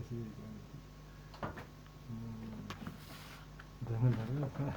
Да, наоборот.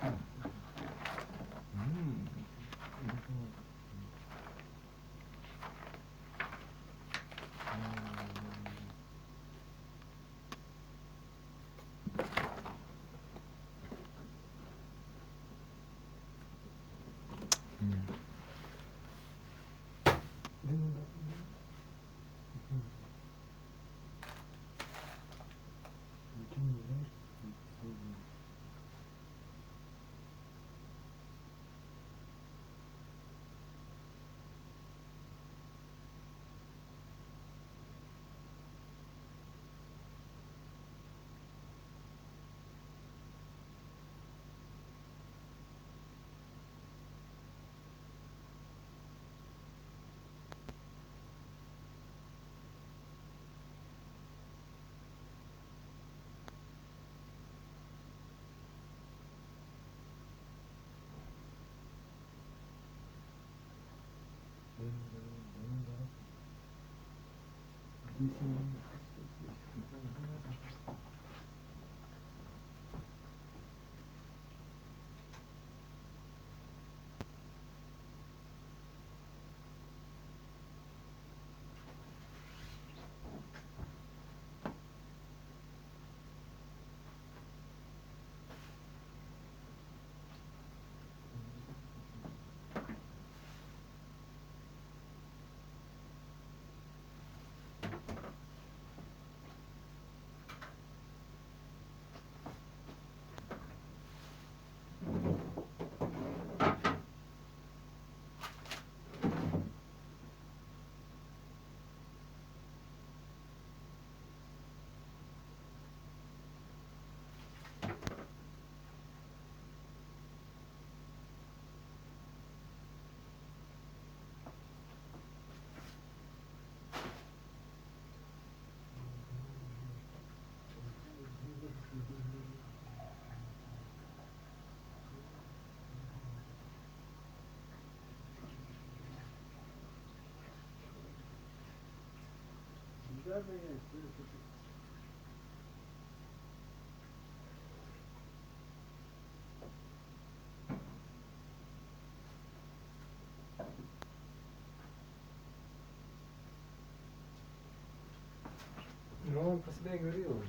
Ну, он про себя и говорил.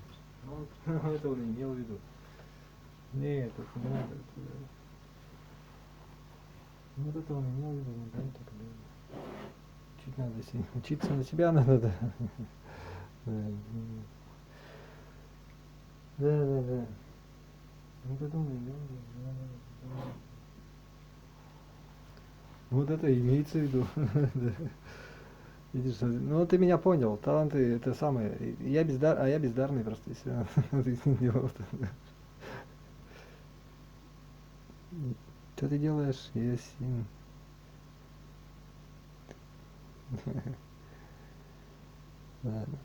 Он это он имел в виду. Нет, это не надо. Вот это он имел в виду, не дай так далее. Чуть надо учиться на себя надо, да. Да. Вот это он имел в виду. Вот это имеется в виду. Видишь, ну ты меня понял, таланты это самое, я бездарный просто, если ты не делал. Что ты делаешь, если... Ладно.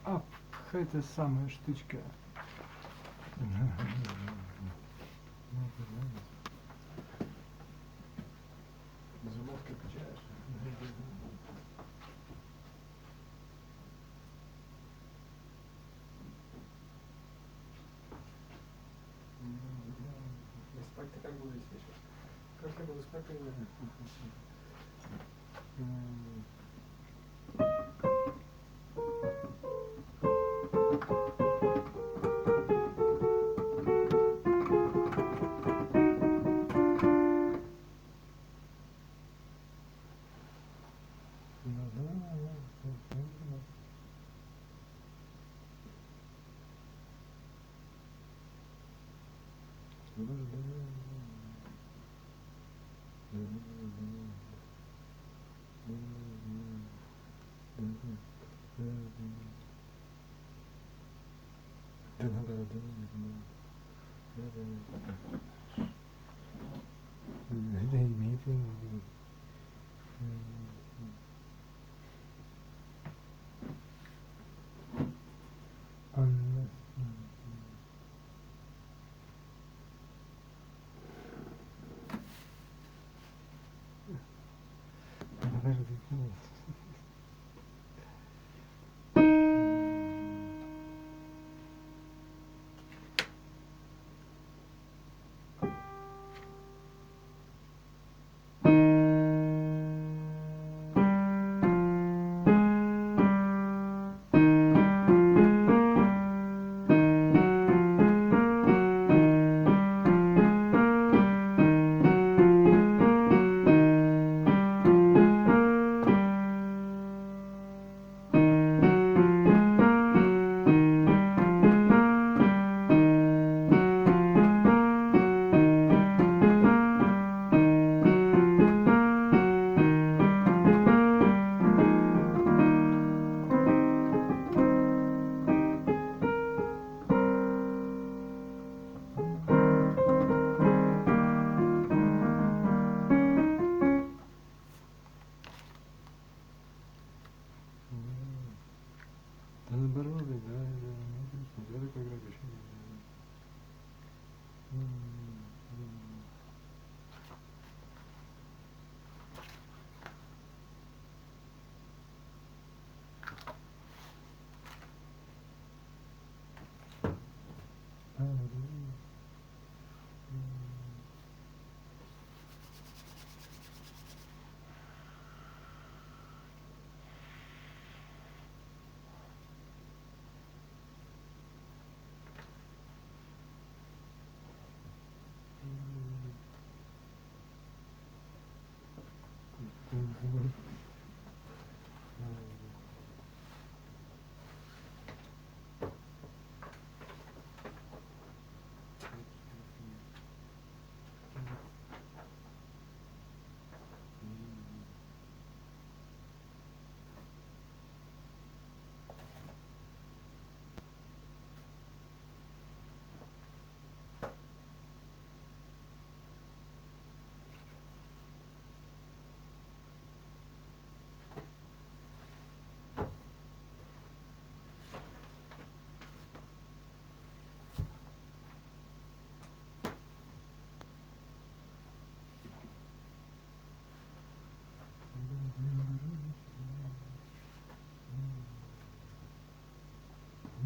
А, это самая штучка. Нажимать качаешь. Спать-то как буду сейчас? Как я буду спать?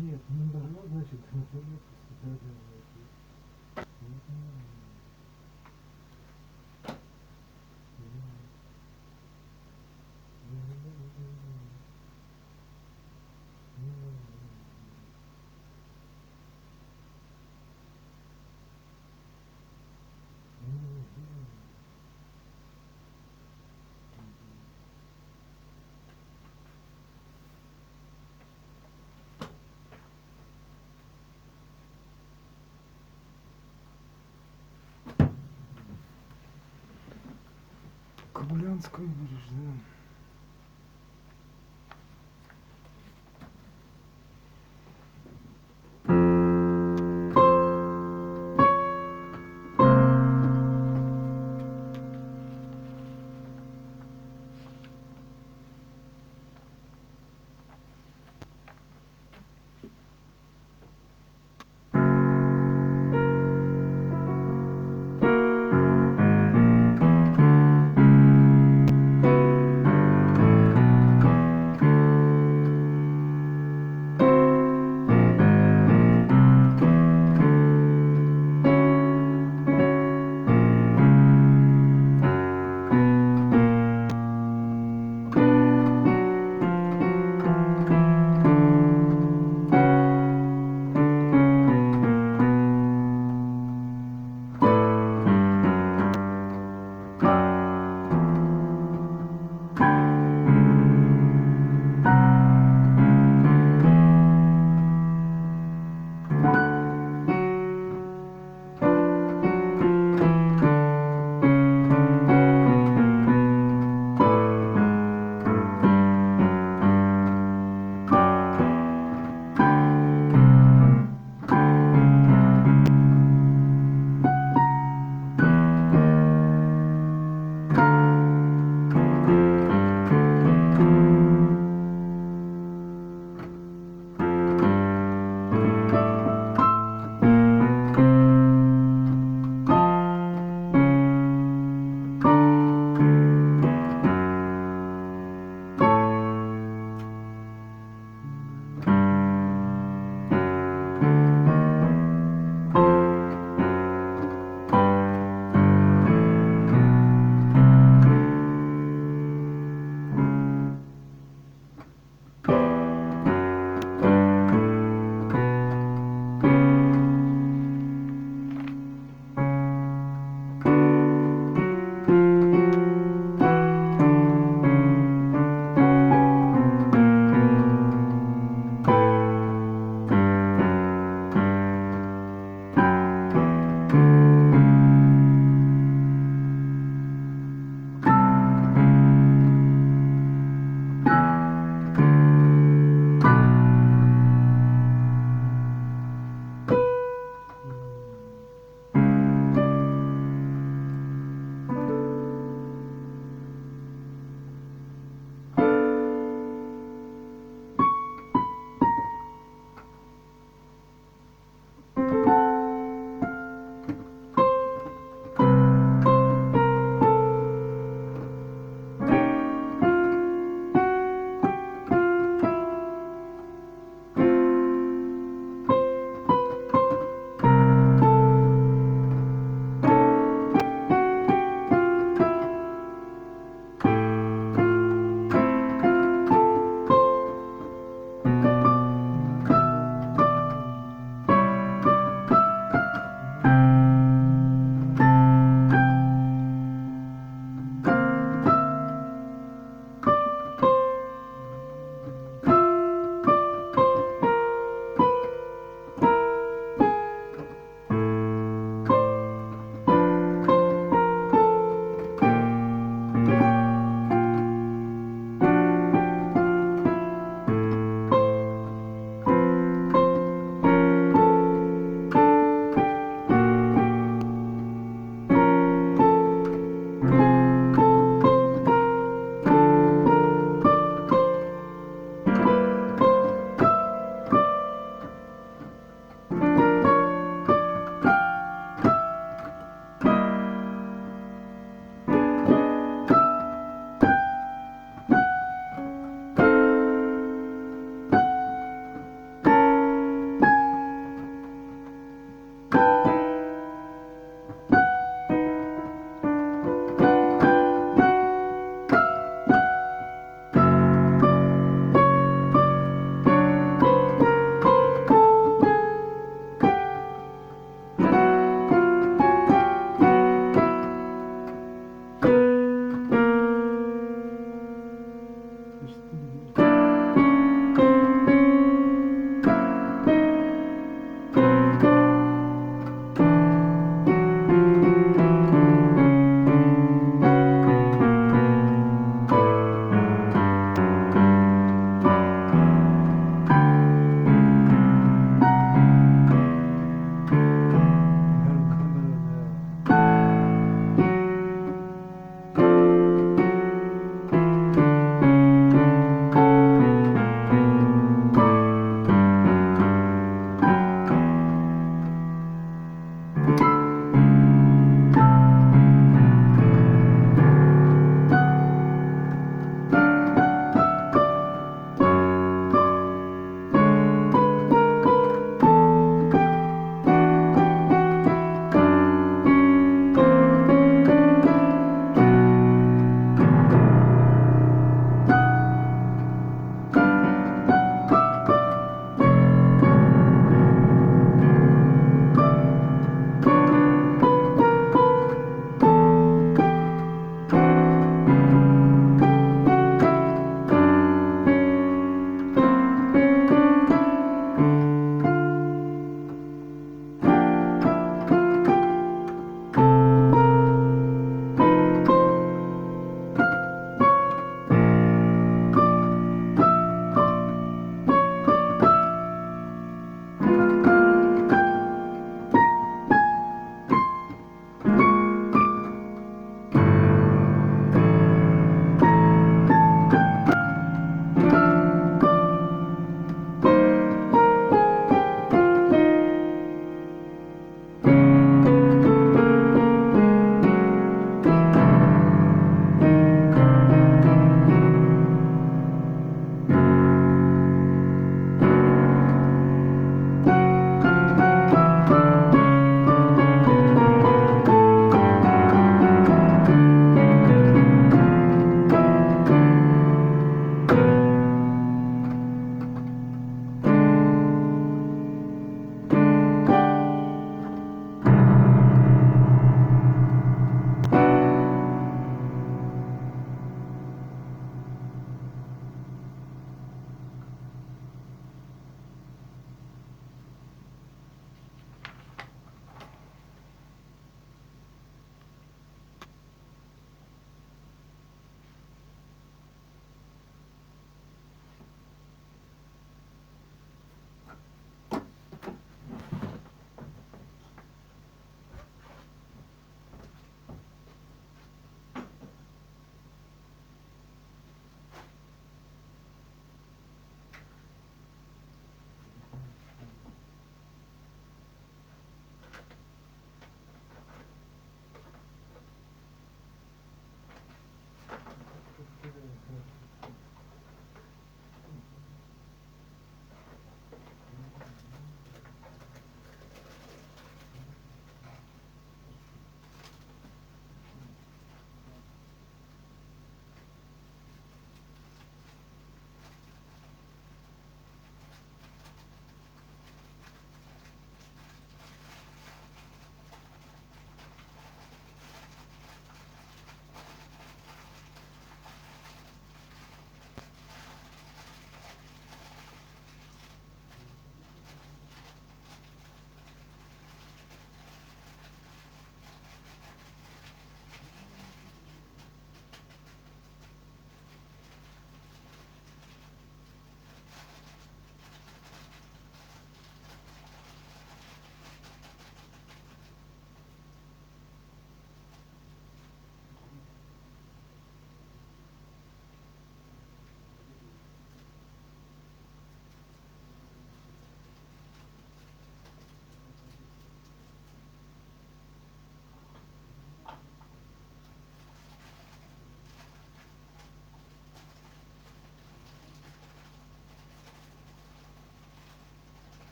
Нет, не должно, значит, Кабулянскую будешь, да?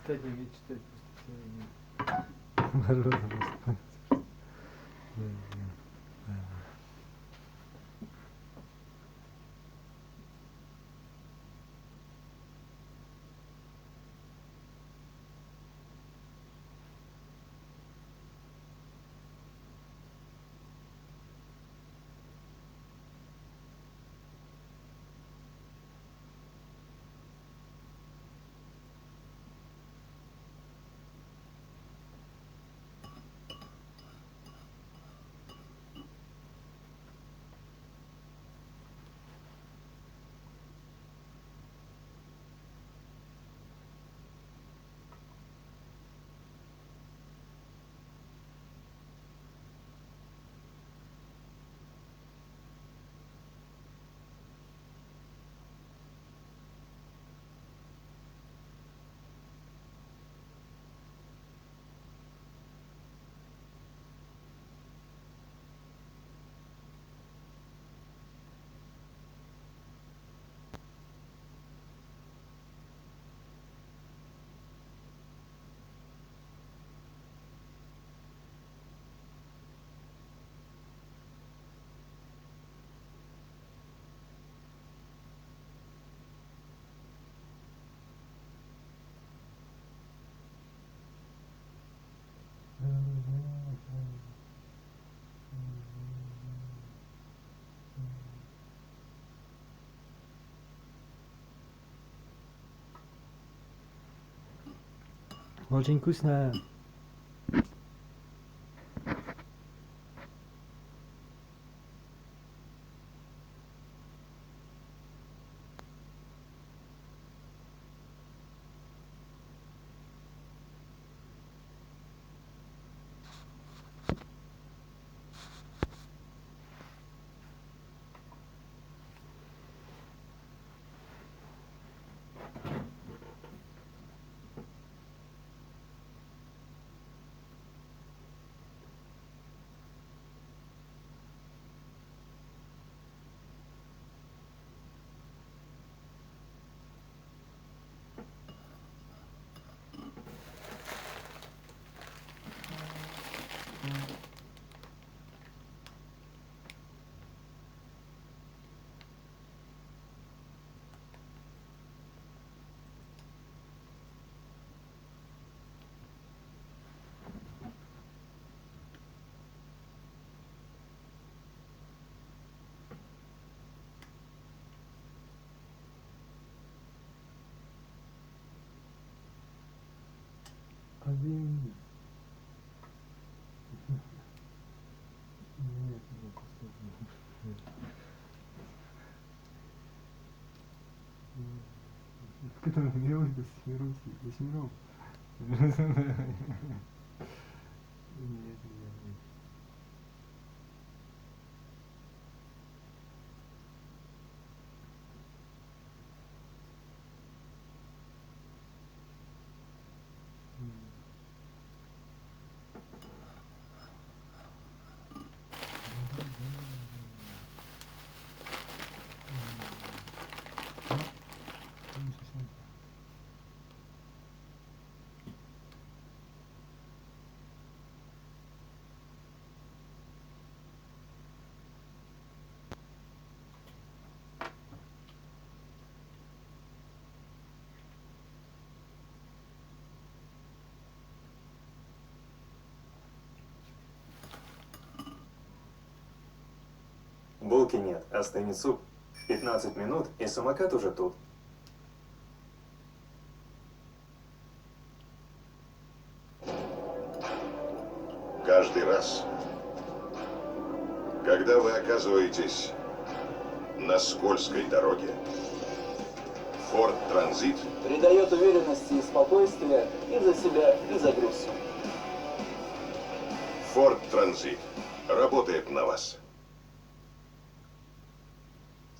читать не умеет читать, просто Морозов просто. Очень вкусная. Один. Нет, не послушай. Когда он делает до семеров. Нет, нет. Булки нет, остынет суп. 15 минут, и самокат уже тут. Каждый раз, когда вы оказываетесь на скользкой дороге, Ford Transit придает уверенности и спокойствия и за себя, и за груз. Ford Transit работает на вас.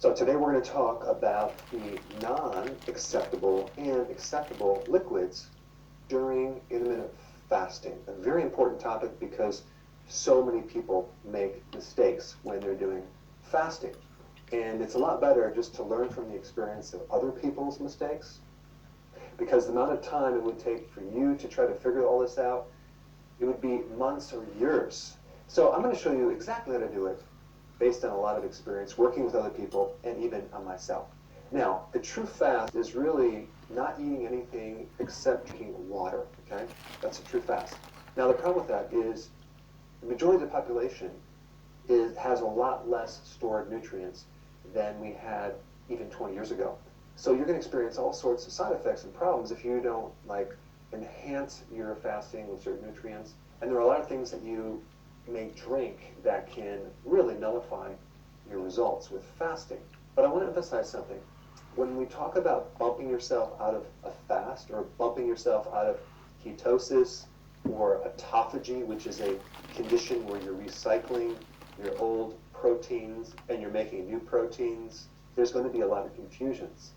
So today we're going to talk about the non-acceptable and acceptable liquids during intermittent fasting. A very important topic because so many people make mistakes when they're doing fasting. And it's a lot better just to learn from the experience of other people's mistakes. because the amount of time it would take for you to try to figure all this out, it would be months or years. So I'm going to show you exactly how to do it based on a lot of experience working with other people and even on myself. Now, the true fast is really not eating anything except drinking water, okay? That's a true fast. Now, the problem with that is the majority of the population has a lot less stored nutrients than we had even 20 years ago. So you're going to experience all sorts of side effects and problems if you don't like enhance your fasting with certain nutrients. And there are a lot of things that you may drink that can really nullify your results with fasting. But I want to emphasize something. When we talk about bumping yourself out of a fast or bumping yourself out of ketosis or autophagy, which is a condition where you're recycling your old proteins and you're making new proteins, there's going to be a lot of confusions.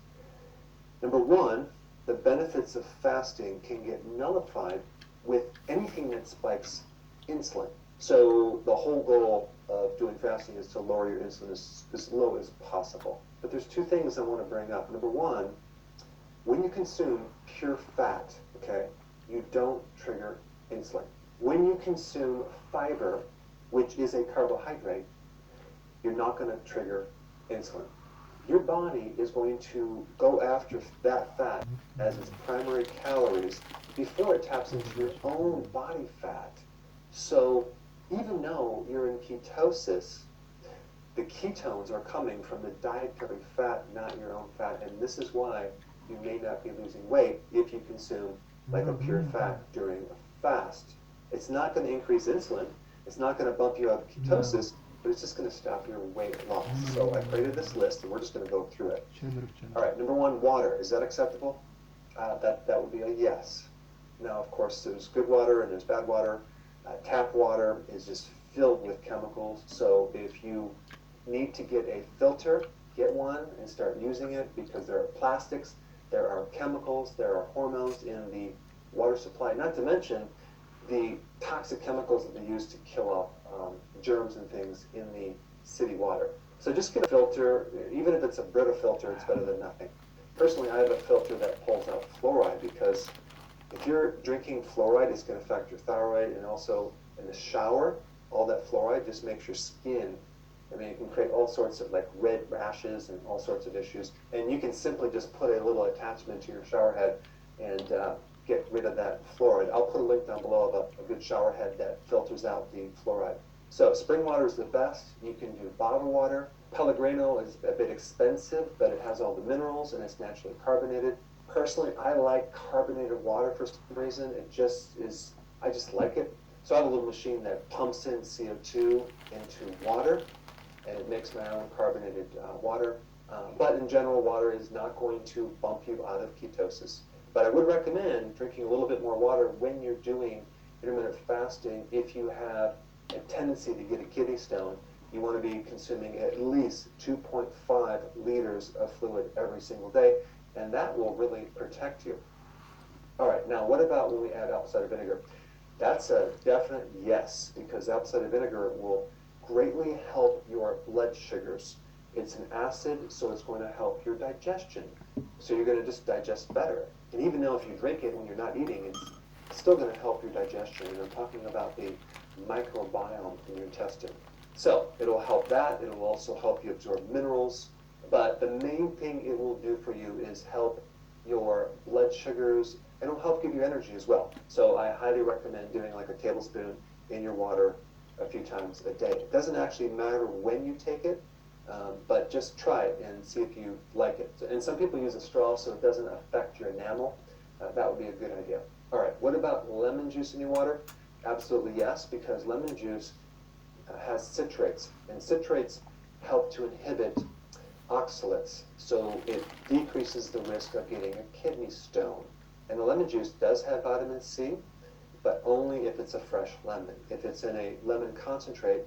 Number one, the benefits of fasting can get nullified with anything that spikes insulin. So the whole goal of doing fasting is to lower your insulin as low as possible. But there's two things I want to bring up. Number one, when you consume pure fat, okay, you don't trigger insulin. When you consume fiber, which is a carbohydrate, you're not going to trigger insulin. Your body is going to go after that fat as its primary calories before it taps into your own body fat. So even though you're in ketosis, the ketones are coming from the dietary fat, not your own fat. And this is why you may not be losing weight if you consume like a pure fat during a fast. It's not going to increase insulin. It's not going to bump you out of ketosis, but it's just going to stop your weight loss. So I created this list, and we're just going to go through it. All right, number one, water. Is that acceptable? That would be a yes. Now, of course, there's good water and there's bad water. Tap water is just filled with chemicals. So if you need to get a filter, get one and start using it, because there are plastics, there are chemicals, there are hormones in the water supply, not to mention the toxic chemicals that they use to kill off germs and things in the city water. So just get a filter. Even if it's a Brita filter, it's better than nothing. Personally, I have a filter that pulls out fluoride, because if you're drinking fluoride, it's going to affect your thyroid, and also in the shower, all that fluoride just makes your skin, I mean, it can create all sorts of like red rashes and all sorts of issues. And you can simply just put a little attachment to your shower head and get rid of that fluoride. I'll put a link down below of a good shower head that filters out the fluoride. So spring water is the best. You can do bottled water. Pellegrino is a bit expensive, but it has all the minerals and it's naturally carbonated. Personally, I like carbonated water for some reason. It just is, I just like it. So I have a little machine that pumps in CO2 into water, and it makes my own carbonated water. But in general, water is not going to bump you out of ketosis. But I would recommend drinking a little bit more water when you're doing intermittent fasting. If you have a tendency to get a kidney stone, you want to be consuming at least 2.5 liters of fluid every single day, and that will really protect you. All right, now what about when we add apple cider vinegar? That's a definite yes, because apple cider vinegar will greatly help your blood sugars. It's an acid, so it's going to help your digestion. So you're going to just digest better. And even though if you drink it when you're not eating, it's still going to help your digestion. And I'm talking about the microbiome in your intestine. So it'll help that. It'll also help you absorb minerals. But the main thing it will do for you is help your blood sugars, and it'll help give you energy as well. So I highly recommend doing like a tablespoon in your water a few times a day. It doesn't actually matter when you take it, but just try it and see if you like it. And some people use a straw so it doesn't affect your enamel. That would be a good idea. All right, what about lemon juice in your water? Absolutely yes, because lemon juice has citrates, and citrates help to inhibit oxalates, so it decreases the risk of getting a kidney stone. And the lemon juice does have vitamin C, but only if it's a fresh lemon. If it's in a lemon concentrate,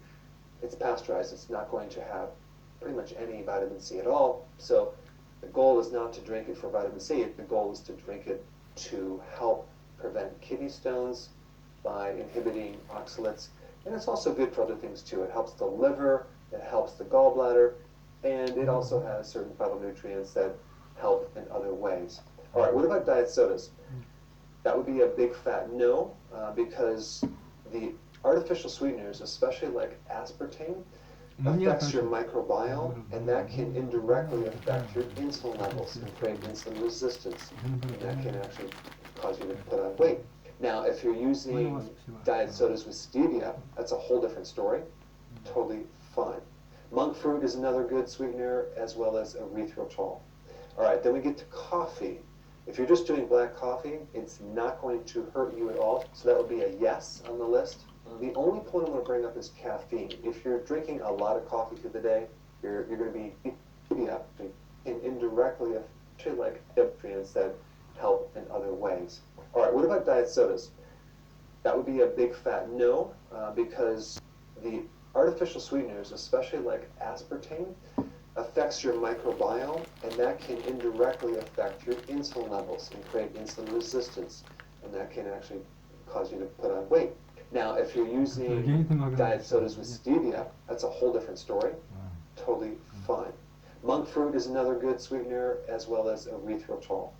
it's pasteurized. It's not going to have pretty much any vitamin C at all. So the goal is not to drink it for vitamin C. The goal is to drink it to help prevent kidney stones by inhibiting oxalates. And it's also good for other things too. It helps the liver, it helps the gallbladder, and it also has certain phytonutrients that help in other ways. All right, what about diet sodas? That would be a big fat no, because the artificial sweeteners, especially like aspartame, affects your microbiome, and that can indirectly affect your insulin levels and create insulin resistance, and that can actually cause you to put on weight. Now, if you're using diet sodas with stevia, that's a whole different story. Totally fine. Monk fruit is another good sweetener, as well as erythritol. All right, then we get to coffee. If you're just doing black coffee, it's not going to hurt you at all, so that would be a yes on the list. The only point I'm going to bring up is caffeine. If you're drinking a lot of coffee through the day, you're going to be and indirectly affect like nutrients that help in other ways. All right, what about diet sodas? That would be a big fat no, because the artificial sweeteners, especially like aspartame, affects your microbiome, and that can indirectly affect your insulin levels and create insulin resistance, and that can actually cause you to put on weight. Now, if you're using diet sodas with stevia, that's a whole different story. Totally fine. Monk fruit is another good sweetener, as well as erythritol. All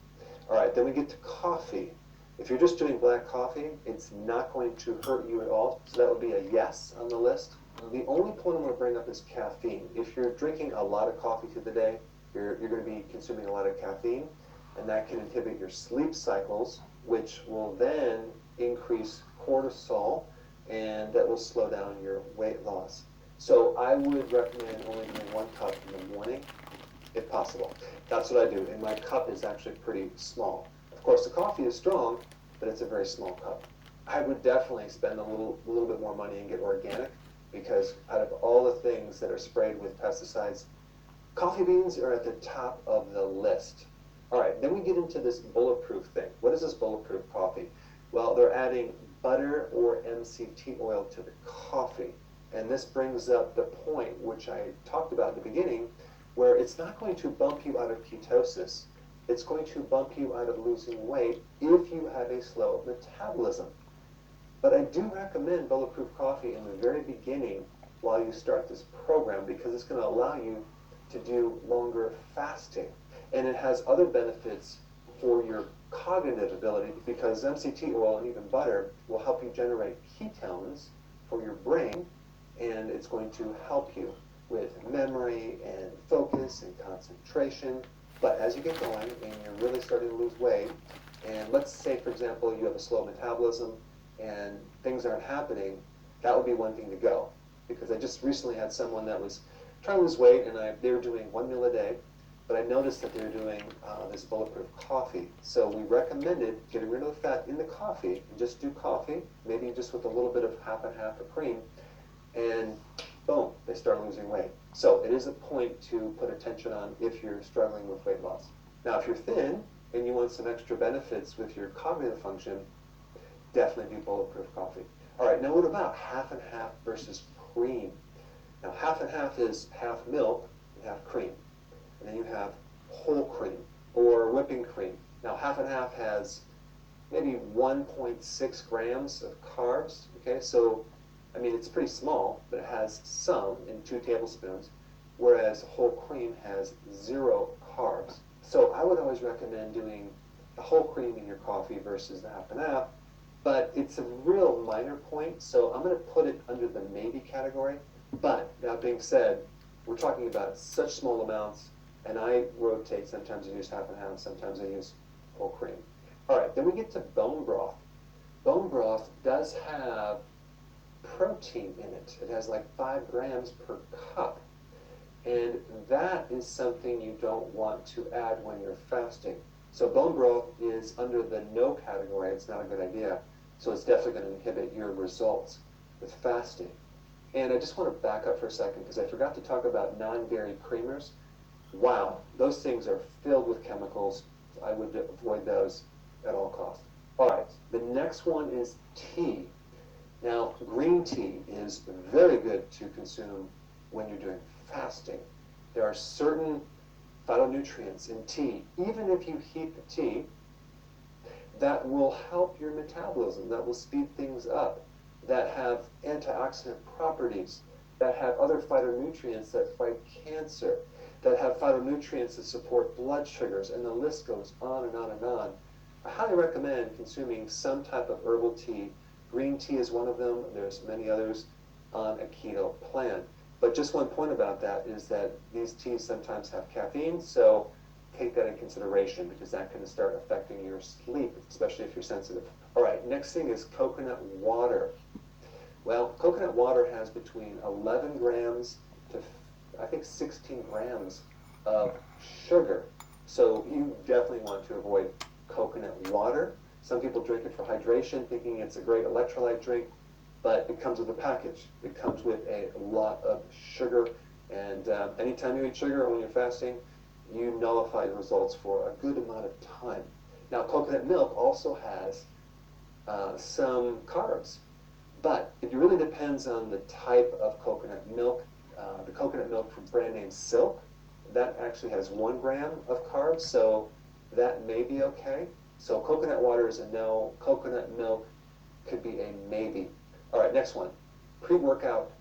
right, then we get to coffee. If you're just doing black coffee, it's not going to hurt you at all, so that would be a yes on the list. The only point I'm going to bring up is caffeine. If you're drinking a lot of coffee through the day, you're going to be consuming a lot of caffeine, and that can inhibit your sleep cycles, which will then increase cortisol, and that will slow down your weight loss. So I would recommend only doing 1 cup in the morning, if possible. That's what I do, and my cup is actually pretty small. Of course, the coffee is strong, but it's a very small cup. I would definitely spend a little bit more money and get organic, because out of all the things that are sprayed with pesticides, coffee beans are at the top of the list. All right, then we get into this bulletproof thing. What is this bulletproof coffee? Well, they're adding butter or MCT oil to the coffee. And this brings up the point which I talked about at the beginning, where it's not going to bump you out of ketosis. It's going to bump you out of losing weight if you have a slow metabolism. But I do recommend bulletproof coffee in the very beginning while you start this program, because it's going to allow you to do longer fasting. And it has other benefits for your cognitive ability, because MCT oil and even butter will help you generate ketones for your brain, and it's going to help you with memory and focus and concentration. But as you get going and you're really starting to lose weight, and let's say, for example, you have a slow metabolism and things aren't happening, that would be one thing to go. Because I just recently had someone that was trying to lose weight, and they were doing 1 meal a day, but I noticed that they were doing this bulletproof coffee. So we recommended getting rid of the fat in the coffee and just do coffee, maybe just with a little bit of half and half of cream, and boom, they start losing weight. So it is a point to put attention on if you're struggling with weight loss. Now, if you're thin and you want some extra benefits with your cognitive function, definitely do bulletproof coffee. All right, now what about half and half versus cream? Now, half and half is half milk and half cream. And then you have whole cream or whipping cream. Now, half and half has maybe 1.6 grams of carbs. Okay, so I mean, it's pretty small, but it has some in 2 tablespoons, whereas whole cream has 0 carbs. So I would always recommend doing the whole cream in your coffee versus the half and half, but it's a real minor point, so I'm going to put it under the maybe category. But that being said, we're talking about such small amounts, and I rotate. Sometimes I use half and half, sometimes I use whole cream. All right, then we get to bone broth. Bone broth does have protein in it. It has like 5 grams per cup. And that is something you don't want to add when you're fasting. So bone broth is under the no category. It's not a good idea. So it's definitely going to inhibit your results with fasting. And I just want to back up for a second, because I forgot to talk about non-dairy creamers. Wow, those things are filled with chemicals. I would avoid those at all costs. All right, the next one is tea. Now, green tea is very good to consume when you're doing fasting. There are certain phytonutrients in tea, even if you heat the tea, that will help your metabolism, that will speed things up, that have antioxidant properties, that have other phytonutrients that fight cancer, that have phytonutrients that support blood sugars, and the list goes on and on and on. I highly recommend consuming some type of herbal tea. Green tea is one of them. There's many others on a keto plan. But just one point about that is that these teas sometimes have caffeine, so take that in consideration because that can start affecting your sleep, especially if you're sensitive. All right, next thing is coconut water. Well, coconut water has between 11 grams to, I think, 16 grams of sugar. So you definitely want to avoid coconut water. Some people drink it for hydration, thinking it's a great electrolyte drink, but it comes with a package. It comes with a lot of sugar, and anytime you eat sugar when you're fasting, you nullify the results for a good amount of time. Now, coconut milk also has some carbs, but it really depends on the type of coconut milk. The coconut milk from brand name Silk, that actually has 1 gram of carbs, so that may be okay. So coconut water is a no, coconut milk could be a maybe. All right, next one. Pre-workout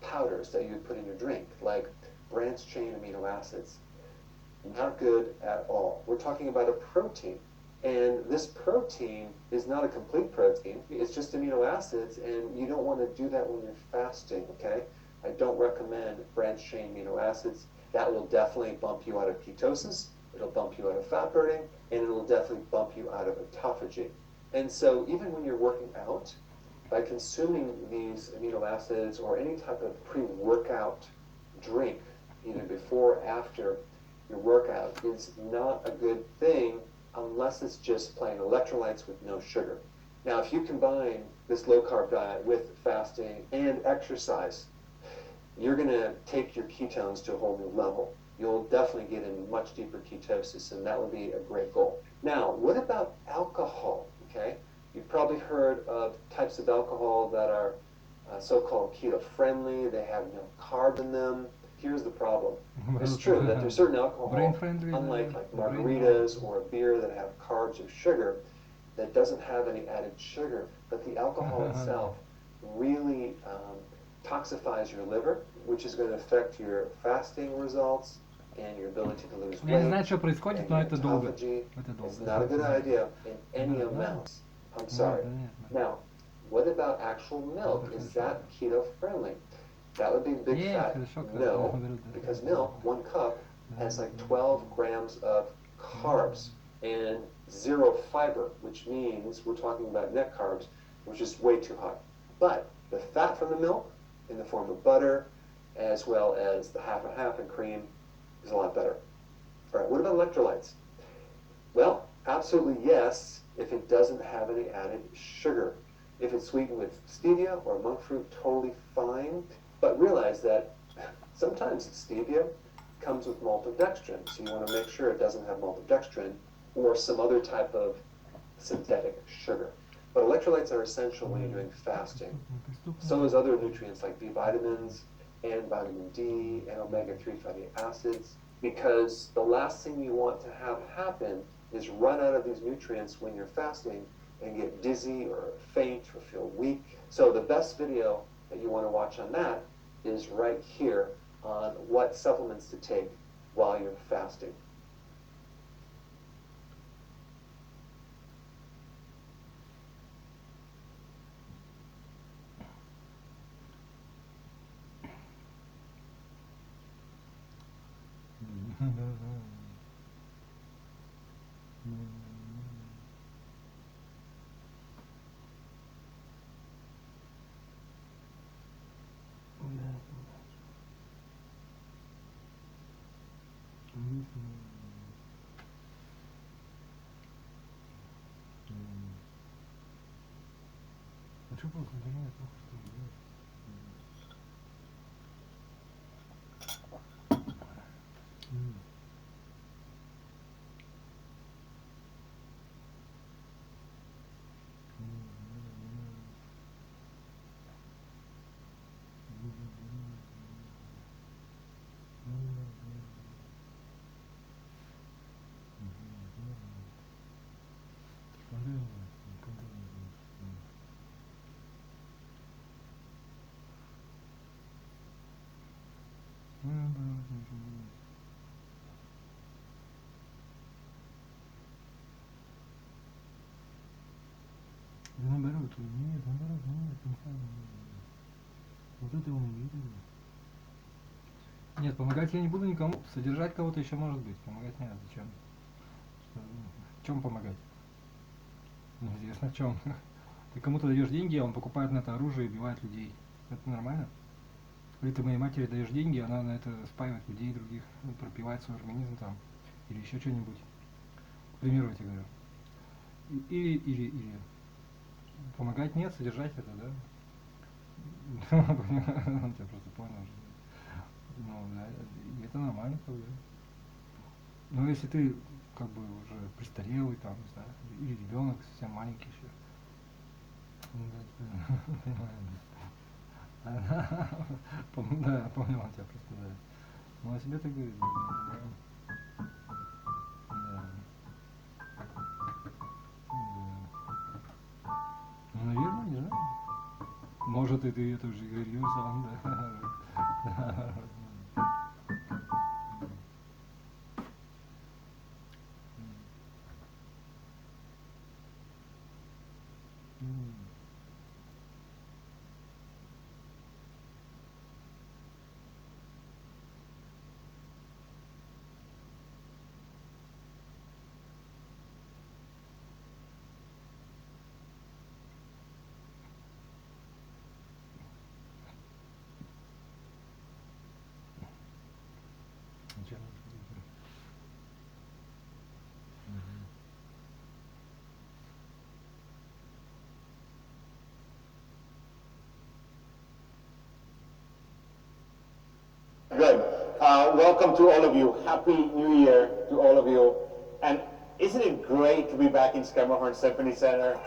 powders that you would put in your drink, like branched-chain amino acids. Not good at all. We're talking about a protein. And this protein is not a complete protein. It's just amino acids, and you don't want to do that when you're fasting, okay? I don't recommend branched-chain amino acids. That will definitely bump you out of ketosis. It'll bump you out of fat burning, and it'll definitely bump you out of autophagy. And so even when you're working out, by consuming these amino acids or any type of pre-workout drink, either before or after your workout, is not a good thing unless it's just plain electrolytes with no sugar. Now, if you combine this low-carb diet with fasting and exercise, you're going to take your ketones to a whole new level. You'll definitely get in much deeper ketosis, and that will be a great goal. Now, what about alcohol? Okay, you've probably heard of types of alcohol that are so-called keto-friendly. They have no carb in them. Here's the problem. It's true that there's certain alcohol, unlike like margaritas or a beer that have carbs or sugar, that doesn't have any added sugar, but the alcohol itself really toxifies your liver, which is going to affect your fasting results and your ability to lose weight. Я не знаю, что происходит, но это долго. It's not a good idea in any amounts. I'm sorry. Now, what about actual milk? Is that keto friendly? That would be big fat. No, because milk, 1 cup, has like 12 grams of carbs and 0 fiber, which means we're talking about net carbs, which is way too high. But the fat from the milk, in the form of butter, as well as the half and half in cream, is a lot better. All right, what about electrolytes? Well, absolutely yes, if it doesn't have any added sugar. If it's sweetened with stevia or monk fruit, totally fine. But realize that sometimes stevia comes with maltodextrin, so you want to make sure it doesn't have maltodextrin or some other type of synthetic sugar. But electrolytes are essential when you're doing fasting. So is other nutrients like B vitamins and vitamin D and omega-3 fatty acids, because the last thing you want to have happen is run out of these nutrients when you're fasting and get dizzy or faint or feel weak. So the best video that you want to watch on that is right here on what supplements to take while you're fasting. Нет, наоборот, нет, вот это он имеет. Нет, помогать я не буду никому. Содержать кого-то еще может быть. Помогать нет, зачем? В чем помогать? Неизвестно в чем. Ты кому-то даешь деньги, а он покупает на это оружие и убивает людей. Это нормально? Или ты моей матери даешь деньги, она на это спаивает людей других, пропивает свой организм там, или еще что-нибудь. К примеру, я тебе говорю. Или помогать нет, содержать это, да? Он тебя просто понял уже. Ну, да, и это нормально, как бы. Но если ты как бы уже престарелый, там, не знаю, или ребенок совсем маленький еще. Ну, да, да, понял он тебя просто, да. Ну, о себе так говорит, да. Ну, наверное, не знаю. Может, и ты это уже говорил сам, да. Good. Welcome to all of you. Happy New Year to all of you. And isn't it great to be back in Schermerhorn Symphony Center?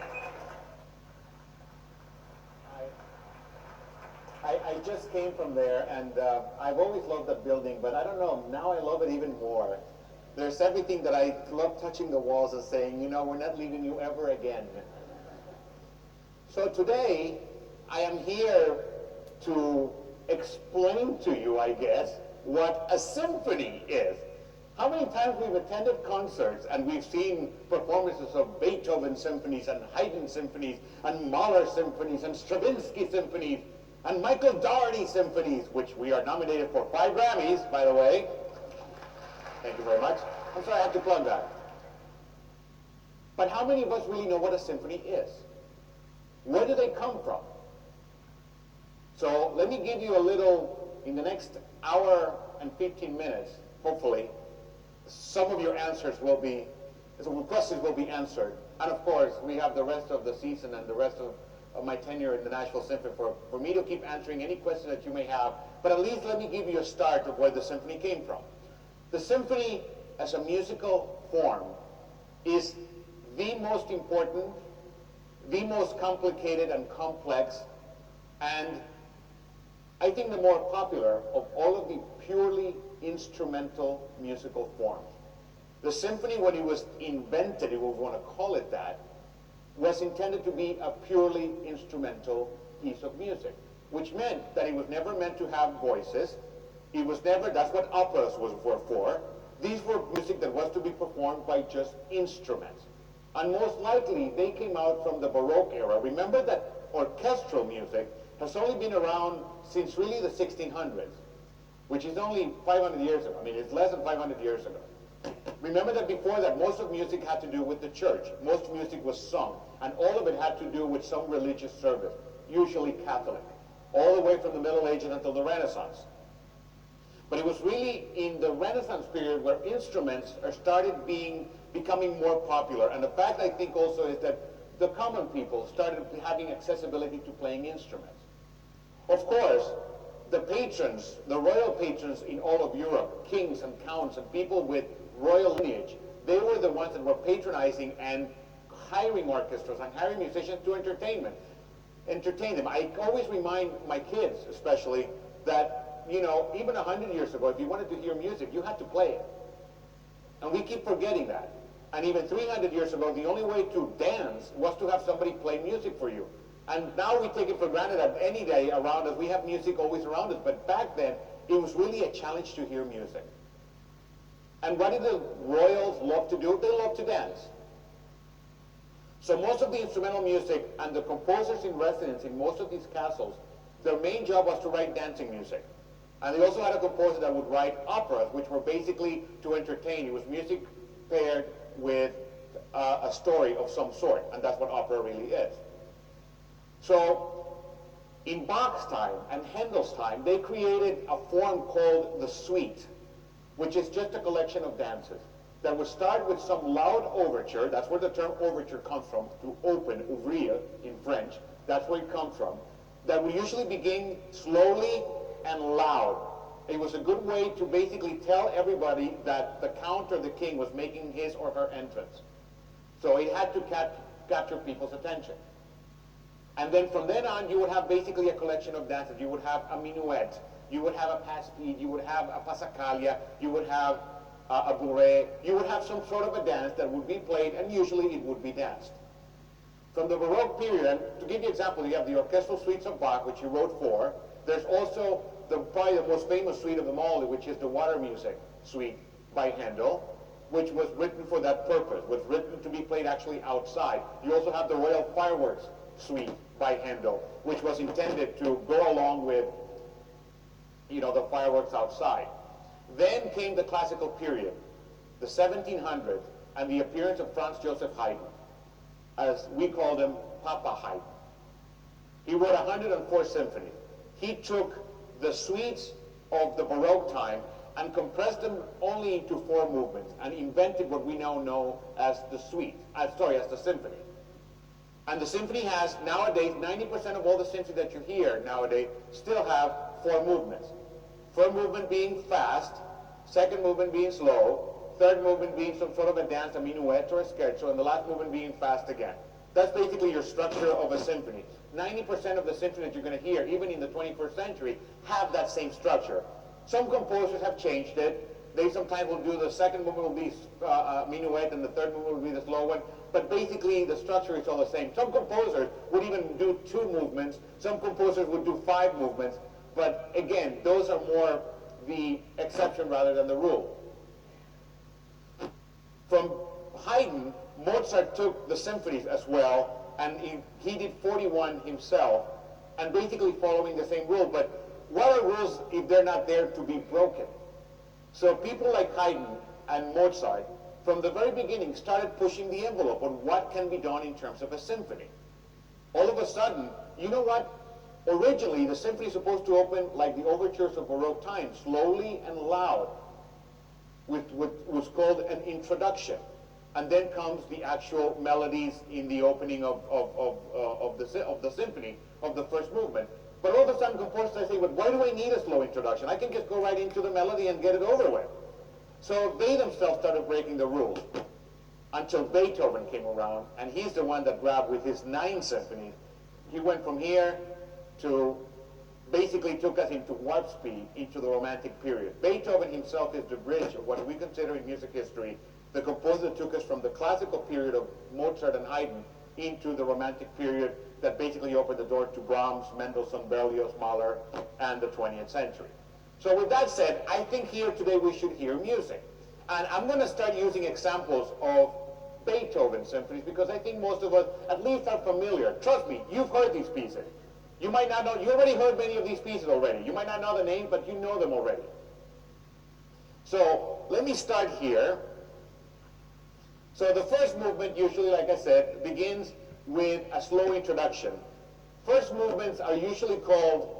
I just came from there, and I've always loved that building, but I don't know, now I love it even more. There's everything that I love touching the walls and saying, you know, we're not leaving you ever again. So today, I am here to explain to you, I guess, what a symphony is. How many times we've attended concerts and we've seen performances of Beethoven symphonies and Haydn symphonies and Mahler symphonies and Stravinsky symphonies and Michael Dougherty symphonies, which we are nominated for 5 Grammys, by the way. Thank you very much. I'm sorry I have to plug that. But how many of us really know what a symphony is? Where do they come from? So let me give you a little, in the next hour and 15 minutes, hopefully, some of your answers will be, some questions will be answered. And of course, we have the rest of the season and the rest of my tenure in the Nashville Symphony for me to keep answering any question that you may have. But at least let me give you a start of where the symphony came from. The symphony as a musical form is the most important, the most complicated and complex, and I think the more popular of all of the purely instrumental musical forms. The symphony, when it was invented, if we want to call it that, was intended to be a purely instrumental piece of music, which meant that it was never meant to have voices. It was never, that's what operas were for. These were music that was to be performed by just instruments. And most likely, they came out from the Baroque era. Remember that orchestral music has only been around since really the 1600s, which is only 500 years ago. I mean, it's less than 500 years ago. Remember that before that, most of music had to do with the church. Most music was sung, and all of it had to do with some religious service, usually Catholic, all the way from the Middle Ages until the Renaissance. But it was really in the Renaissance period where instruments started becoming more popular. And the fact, I think, also is that the common people started having accessibility to playing instruments. Of course, the patrons, the royal patrons in all of Europe, kings and counts and people with royal lineage, they were the ones that were patronizing and hiring orchestras and hiring musicians to entertain them. I always remind my kids, especially, that, you know, even 100 years ago, if you wanted to hear music, you had to play it. And we keep forgetting that. And even 300 years ago, the only way to dance was to have somebody play music for you. And now we take it for granted that any day around us, we have music always around us. But back then, it was really a challenge to hear music. And what did the royals love to do? They loved to dance. So most of the instrumental music and the composers in residence in most of these castles, their main job was to write dancing music. And they also had a composer that would write operas, which were basically to entertain. It was music paired with a story of some sort, and that's what opera really is. So in Bach's time and Handel's time, they created a form called the suite, which is just a collection of dances that would start with some loud overture. That's where the term overture comes from, to open, ouvrir in French. That's where it comes from. That would usually begin slowly and loud. It was a good way to basically tell everybody that the count or the king was making his or her entrance. So it had to capture people's attention. And then from then on, you would have basically a collection of dances. You would have a minuet, you would have a pas-speed, you would have a passacaglia, you would have a bourrée, you would have some sort of a dance that would be played, and usually it would be danced. From the Baroque period, and to give you an example, you have the orchestral suites of Bach, which he wrote for. There's also probably the most famous suite of them all, which is the water music suite by Handel, which was written for that purpose, was written to be played actually outside. You also have the Royal Fireworks suite by Handel, which was intended to go along with, you know, the fireworks outside. Then came the classical period, the 1700s, and the appearance of Franz Joseph Haydn, as we called him, Papa Haydn. He wrote 104 symphonies. He took the suites of the Baroque time and compressed them only into 4 movements and invented what we now know as the suite, as the symphony. And the symphony has, nowadays, 90% of all the symphonies that you hear nowadays still have 4 movements. First movement being fast, second movement being slow, third movement being some sort of a dance, a minuet or a scherzo, and the last movement being fast again. That's basically your structure of a symphony. 90% of the symphonies that you're going to hear, even in the 21st century, have that same structure. Some composers have changed it. They sometimes will do the second movement will be minuet and the third movement will be the slow one. But basically, the structure is all the same. Some composers would even do 2 movements. Some composers would do 5 movements. But again, those are more the exception rather than the rule. From Haydn, Mozart took the symphonies as well, and he did 41 himself, and basically following the same rule. But what are rules if they're not there to be broken? So people like Haydn and Mozart, from the very beginning, started pushing the envelope on what can be done in terms of a symphony. All of a sudden, you know what? Originally, the symphony is supposed to open like the overtures of Baroque time, slowly and loud, with what was called an introduction. And then comes the actual melodies in the opening of the symphony, of the first movement. But all of a sudden, composers say, well, why do I need a slow introduction? I can just go right into the melody and get it over with. So they themselves started breaking the rules until Beethoven came around, and he's the one that grabbed with his 9 symphonies. He went from here to basically took us into warp speed into the Romantic period. Beethoven himself is the bridge of what we consider in music history the composer that took us from the classical period of Mozart and Haydn into the Romantic period that basically opened the door to Brahms, Mendelssohn, Berlioz, Mahler, and the 20th century. So with that said, I think here today we should hear music. And I'm going to start using examples of Beethoven symphonies because I think most of us at least are familiar. Trust me, you've heard these pieces. You might not know, you already heard many of these pieces already. You might not know the names, but you know them already. So let me start here. So the first movement usually, like I said, begins with a slow introduction. First movements are usually called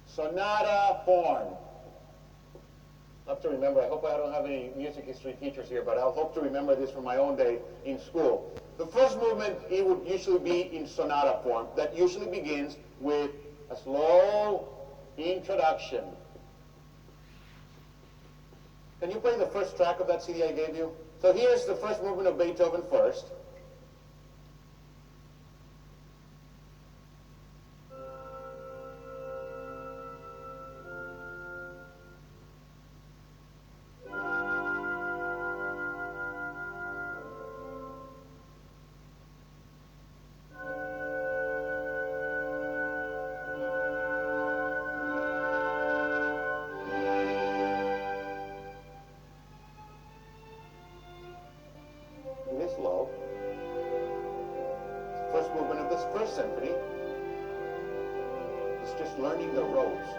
sonata form. I have to remember, I hope I don't have any music history teachers here, but I'll hope to remember this from my own day in school. The first movement, it would usually be in sonata form. That usually begins with a slow introduction. Can you play the first track of that CD I gave you? So here's the first movement of Beethoven first. Slow. First Symphony, he's just learning the roads.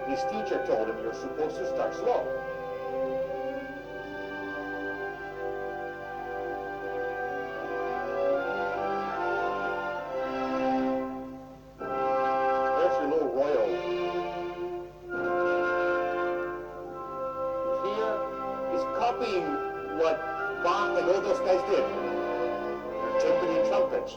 His teacher told him, you're supposed to start slow. There's your little royal. Here, he's copying what Bach and all those guys did. Timpani and trumpets.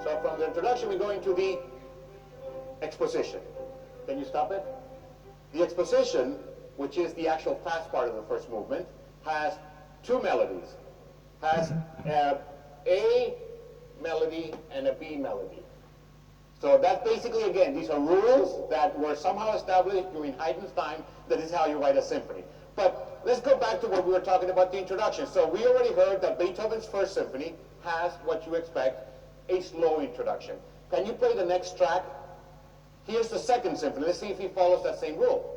So from the introduction, we go into the exposition. Can you stop it? The exposition, which is the actual fast part of the first movement, has two melodies. Has A melody and a B melody. So that's basically, again, these are rules that were somehow established during Haydn's time. That is how you write a symphony. But let's go back to what we were talking about, the introduction. So we already heard that Beethoven's First Symphony has what you expect, a slow introduction. Can you play the next track? Here's the Second Symphony. Let's see if he follows that same rule.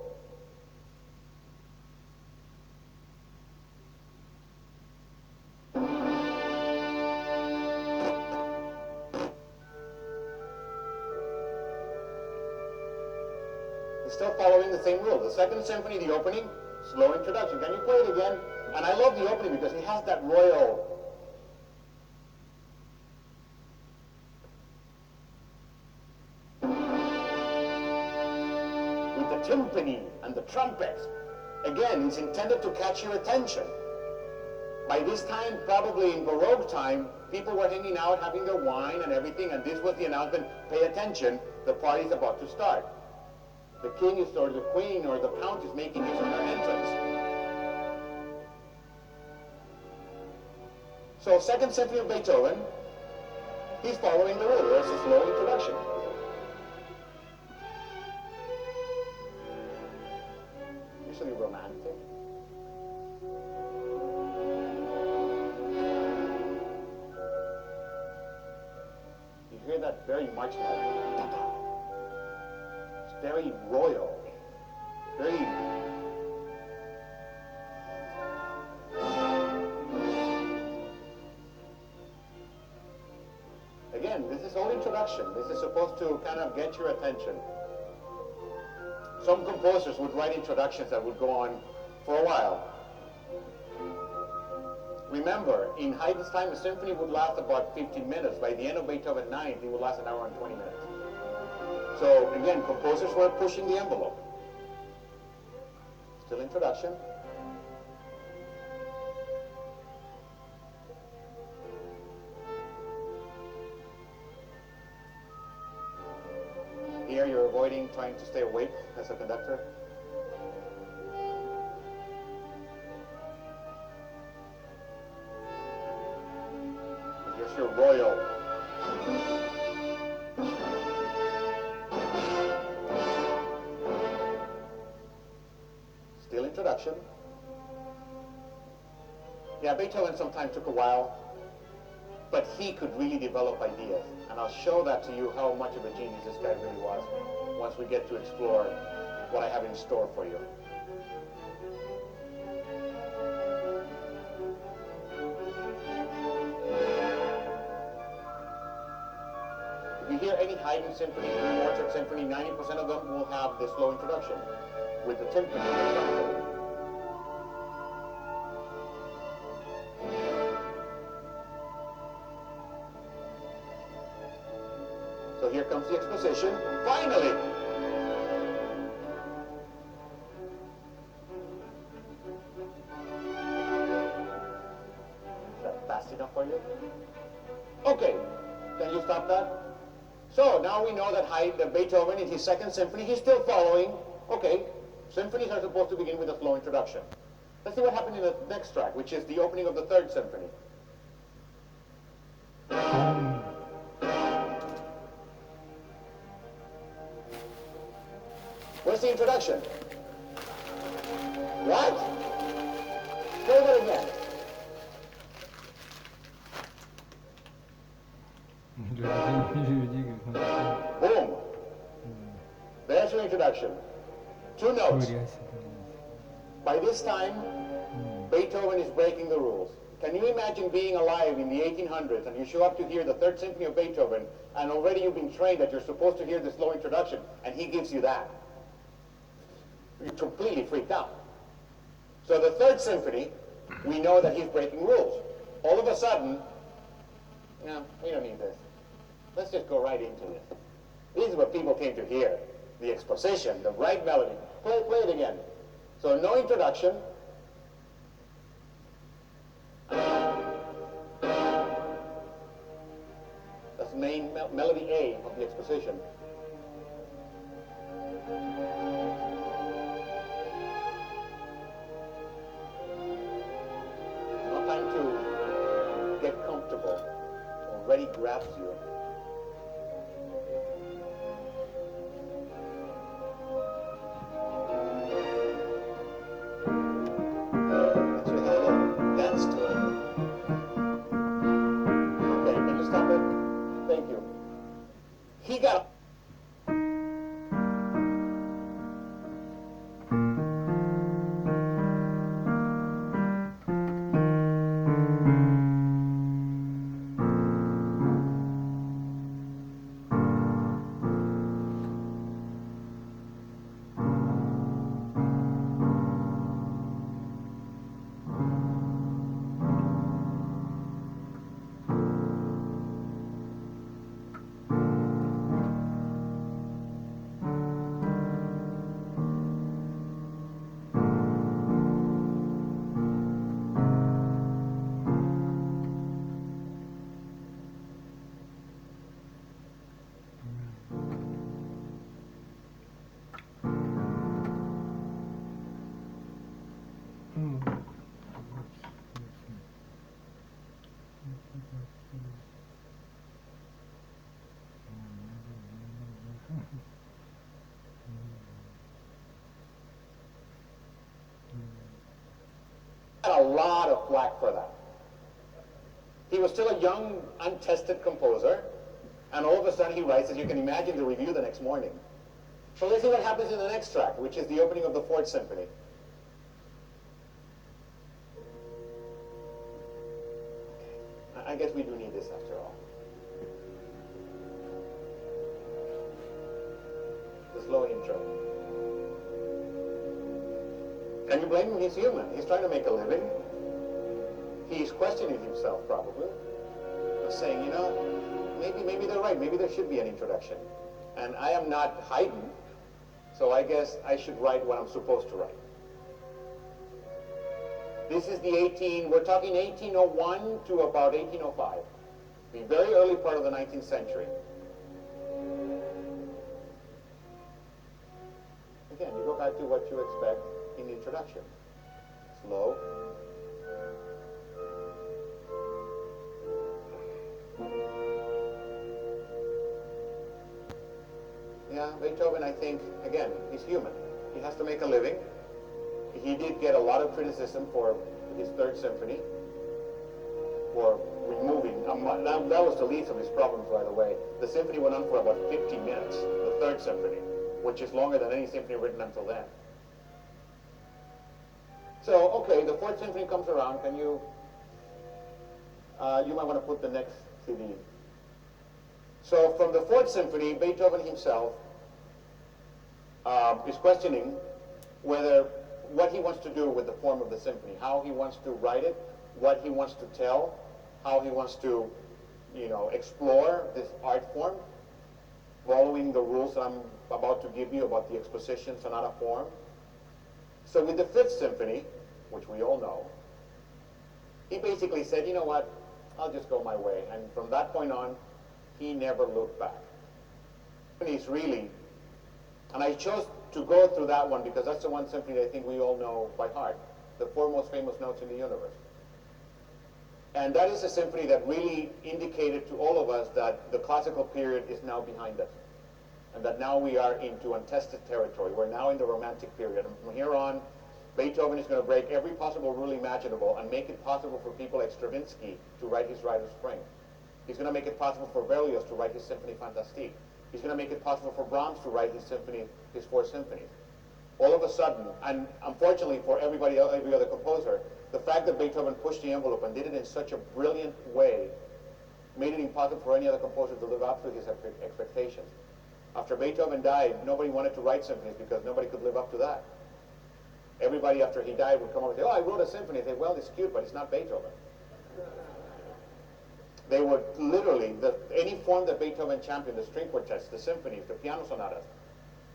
He's still following the same rule. The Second Symphony, the opening, slow introduction. Can you play it again? And I love the opening because he has that royal. With the timpani and the trumpets. Again, it's intended to catch your attention. By this time, probably in Baroque time, people were hanging out, having their wine and everything, and this was the announcement, pay attention, the party's about to start. The king is, or the queen, or the count is making his or her entrance. So, Second Symphony of Beethoven, he's following the rule. There's a slow introduction. Usually romantic. You hear that very much like very royal, very again, this is all introduction. This is supposed to kind of get your attention. Some composers would write introductions that would go on for a while. Remember, in Haydn's time, a symphony would last about 15 minutes. By the end of Beethoven 9, it would last an hour and 20 minutes. So again, composers were pushing the envelope. Still introduction. Here you're avoiding trying to stay awake as a conductor. Here's your royal. Introduction. Yeah, Beethoven sometimes took a while, but he could really develop ideas. And I'll show that to you how much of a genius this guy really was once we get to explore what I have in store for you. If you hear any Haydn symphony, Mozart symphony, 90% of them will have this slow introduction with the timpani. So here comes the exposition. Finally! Is that fast enough for you? Okay, can you stop that? So now we know that Beethoven in his Second Symphony, he's still following. Okay, symphonies are supposed to begin with a slow introduction. Let's see what happened in the next track, which is the opening of the Third Symphony. Where's the introduction? What? Play that again. introduction. 2 notes. Теория себе. By this time, Beethoven is breaking the rules. Can you imagine being alive in the 1800s and you show up to hear the Third Symphony of Beethoven and already you've been trained that you're supposed to hear the slow introduction and he gives you that? You're completely freaked out. So the Third Symphony, we know that he's breaking rules. All of a sudden, no, we don't need this. Let's just go right into this. This is what people came to hear. The exposition, the right melody. Play it again. So no introduction. That's main melody A of the exposition. No time to get comfortable. Already grabs you. Let your head dance to it. Okay, can you stop it? Thank you. He got. A lot of flack for that. He was still a young, untested composer, and all of a sudden he writes, as you can imagine, the review the next morning. So let's see what happens in the next track, which is the opening of the Fourth Symphony. I guess we do need this after all. The slow intro. Can you blame him? He's human. He's trying to make a living. He's questioning himself, probably. Saying, you know, maybe they're right. Maybe there should be an introduction. And I am not Haydn, so I guess I should write what I'm supposed to write. This is we're talking 1801 to about 1805. The very early part of the 19th century. Again, you go back to what you expect in the introduction. Slow. Yeah, Beethoven, I think, again, he's human. He has to make a living. He did get a lot of criticism for his Third Symphony, for removing, that was the least of his problems, by the way. The symphony went on for about 50 minutes, the Third Symphony, which is longer than any symphony written until then. So, okay, the Fourth Symphony comes around. Can you, you might want to put the next CD. So from the Fourth Symphony, Beethoven himself is questioning what he wants to do with the form of the symphony, how he wants to write it, what he wants to tell, how he wants to, you know, explore this art form, following the rules that I'm about to give you about the exposition sonata form. So with the Fifth Symphony, which we all know, he basically said, you know what, I'll just go my way. And from that point on, he never looked back. And he's really, and I chose to go through that one because that's the one symphony that I think we all know by heart, the four most famous notes in the universe. And that is a symphony that really indicated to all of us that the classical period is now behind us, and that now we are into untested territory. We're now in the Romantic period. And from here on, Beethoven is going to break every possible rule imaginable and make it possible for people like Stravinsky to write his Rite of Spring. He's going to make it possible for Berlioz to write his Symphonie Fantastique. He's going to make it possible for Brahms to write his symphony, his 4 symphonies. All of a sudden, and unfortunately for every other composer, the fact that Beethoven pushed the envelope and did it in such a brilliant way made it impossible for any other composer to live up to his expectations. After Beethoven died, nobody wanted to write symphonies because nobody could live up to that. Everybody after he died would come up and say, oh, I wrote a symphony. They say, well, it's cute, but it's not Beethoven. They would literally, any form that Beethoven championed, the string quartets, the symphonies, the piano sonatas,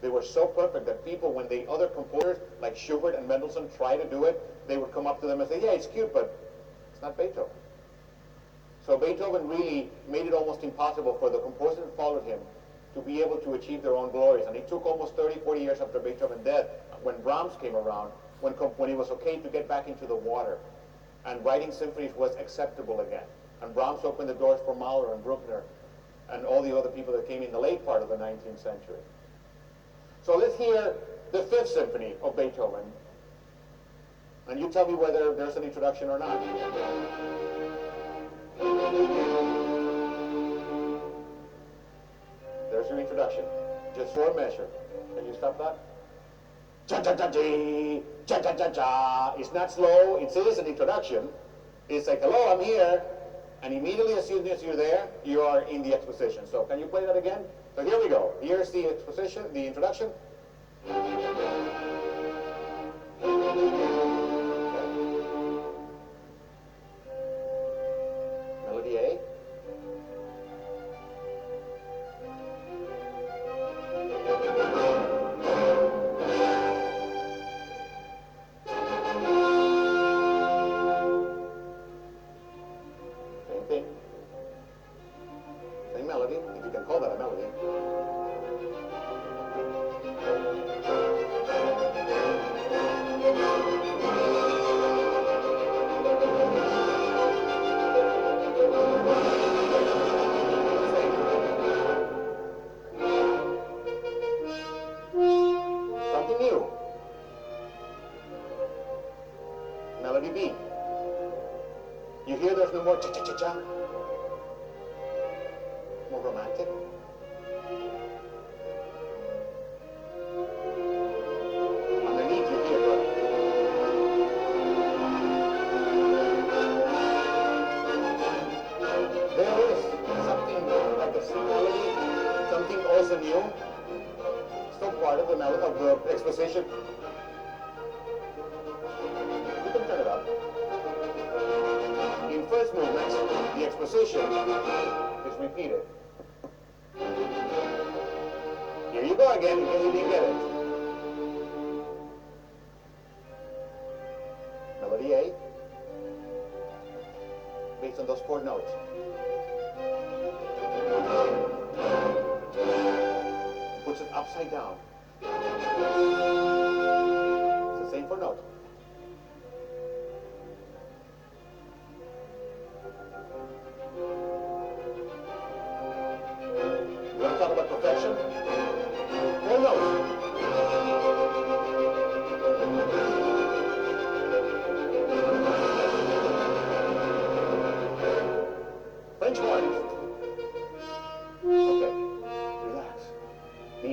they were so perfect that people, when the other composers like Schubert and Mendelssohn try to do it, they would come up to them and say, yeah, it's cute, but it's not Beethoven. So Beethoven really made it almost impossible for the composers that followed him to be able to achieve their own glories. And it took almost 30, 40 years after Beethoven's death, when Brahms came around, when it was okay to get back into the water, and writing symphonies was acceptable again. And Brahms opened the doors for Mahler and Bruckner and all the other people that came in the late part of the 19th century. So let's hear the 5th symphony of Beethoven. And you tell me whether there's an introduction or not. There's your introduction. Just 4 measure. Can you stop that? Cha-cha-cha-chee, cha-cha-cha-cha. It's not slow. It is an introduction. It's like, hello, I'm here. And immediately as soon as you're there, you are in the exposition. So can you play that again? So here we go. Here's the exposition, the introduction. Melody A. Same thing. Same melody, if you can call that a melody. Something new. Melody B. You hear there's no more cha-cha-cha-cha? More romantic. Underneath you hear the... There is something like a melody, something also new. Still part of the exposition. You can turn it up. In first movement, the exposition is repeated. Here you go again, in case you didn't get it. Melody A, based on those 4 notes. Puts it upside down. It's the same 4 notes. You want to talk about perfection? 4 notes. French horns. Okay, relax. B.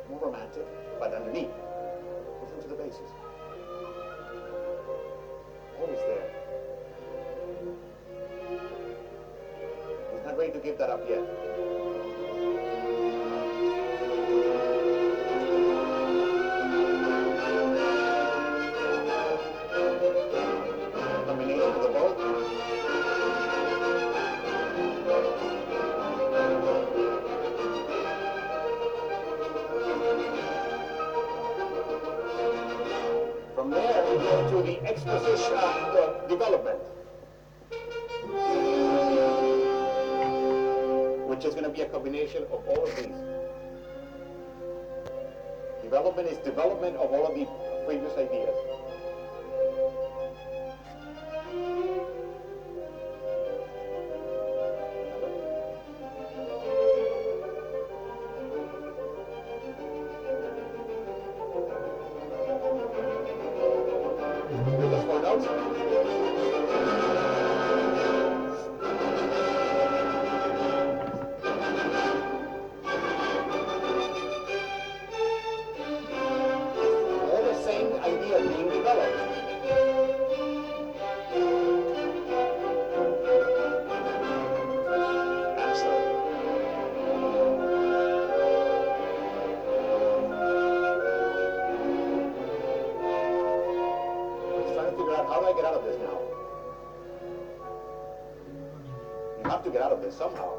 More romantic, but underneath. Listen to the basses. Always there. He's not ready to give that up yet. Combination of the both. From there, we go to the exposition of the development, which is going to be a combination of all of these. Development is development of all of the previous ideas. Hear those 4 notes? this now. You have to get out of this somehow.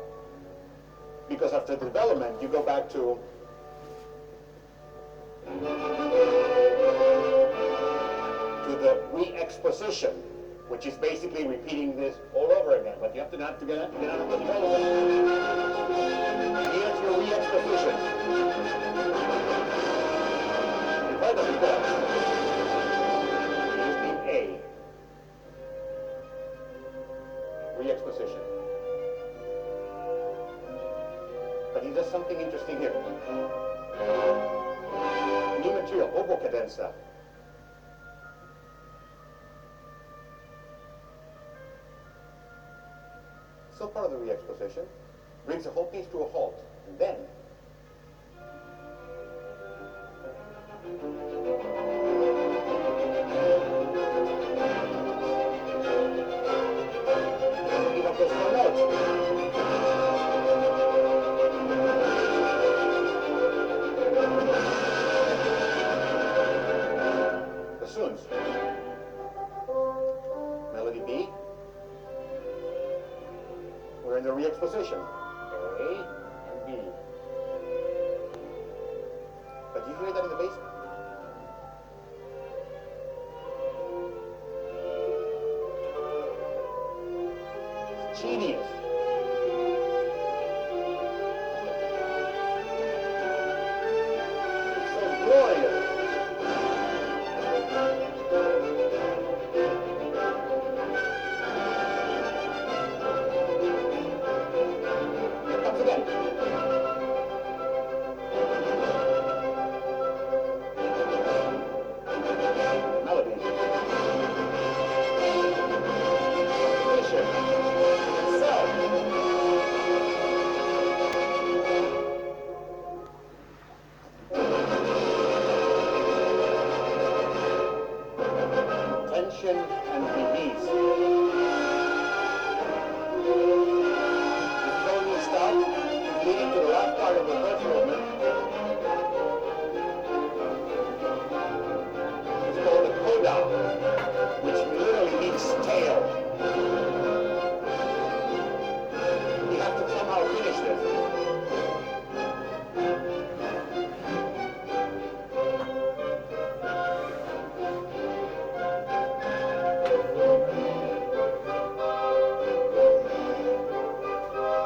Because after the development, you go back to the re-exposition, which is basically repeating this all over again. But you have to get out of the development. Here's your re-exposition. You've heard that before. Here's the A. Re-exposition. But he does something interesting here. New material, obocadenza. Still part of the re-exposition. Brings the whole piece to a halt. And then you have those four notes. Bassoons. Melody B. We're in the re-exposition. A and B. But do you hear that in the bass? It's genius. It's so glorious. Here comes again. Melody. Composition. Itself. Tension and release. This is only stop, leading to the last part of the first movement. It's called the coda, which literally means tail. You have to somehow finish this.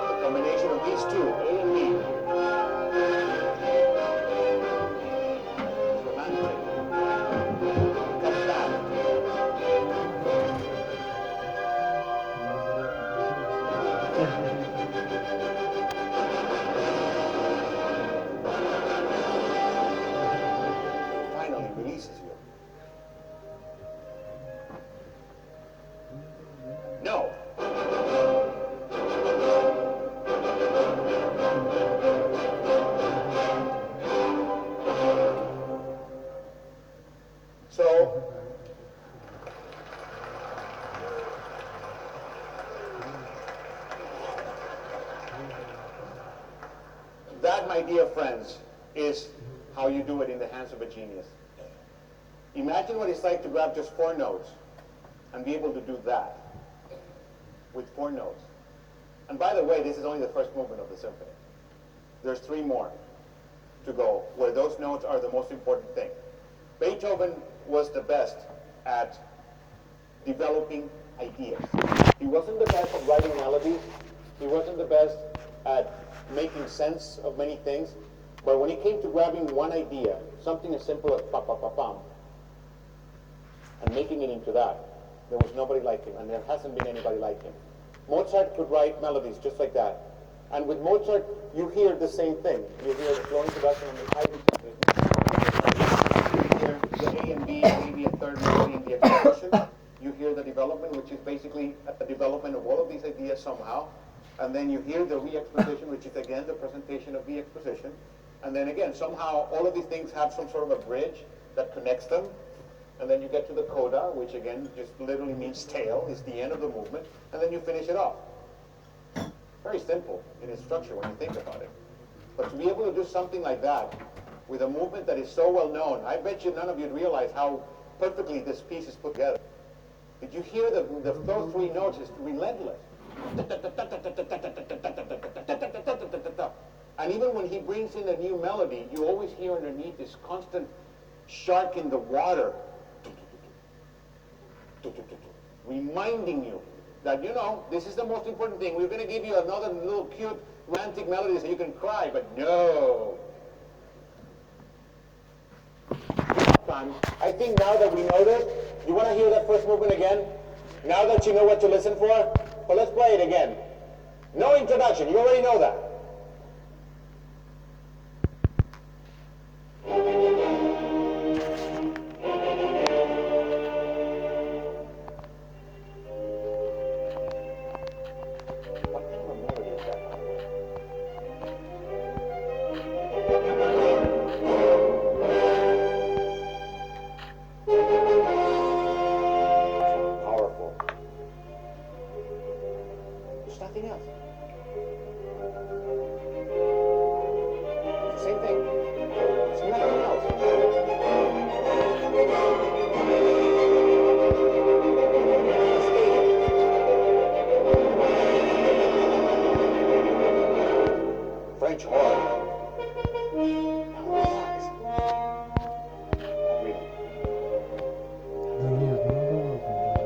The combination of these two, A and B. It's romantic. Comes back. Finally releases you. No. So, that, my dear friends, is how you do it in the hands of a genius. Imagine what it's like to grab just four notes and be able to do that with four notes. And by the way, this is only the first movement of the symphony. There's three more to go, where those notes are the most important thing. Beethoven was the best at developing ideas. He wasn't the best at writing melodies. He wasn't the best at making sense of many things. But when it came to grabbing one idea, something as simple as pa-pa-pa-pam, and making it into that, there was nobody like him, and there hasn't been anybody like him. Mozart could write melodies just like that. And with Mozart, you hear the same thing. You hear the flowing production and the high concentration. You hear the A and B, maybe a third melody in the exposition. You hear the development, which is basically a development of all of these ideas somehow. And then you hear the re-exposition, which is again the presentation of the exposition. And then again, somehow all of these things have some sort of a bridge that connects them. And then you get to the coda, which again just literally means tail, is the end of the movement, and then you finish it off. Very simple in its structure when you think about it. But to be able to do something like that with a movement that is so well known, I bet you none of you realize how perfectly this piece is put together. Did you hear those three notes is relentless? And even when he brings in a new melody, you always hear underneath this constant shark in the water, reminding you that, you know, this is the most important thing. We're going to give you another little cute romantic melody so you can cry, but no. I think now that we know this, you want to hear that first movement again? Now that you know what to listen for? Well, let's play it again. No introduction, you already know that. What kind of melody is that? Powerful. There's nothing else. It's the same thing. There's nothing else. French horn. Now relax. Read it. Да нет, ну да ладно.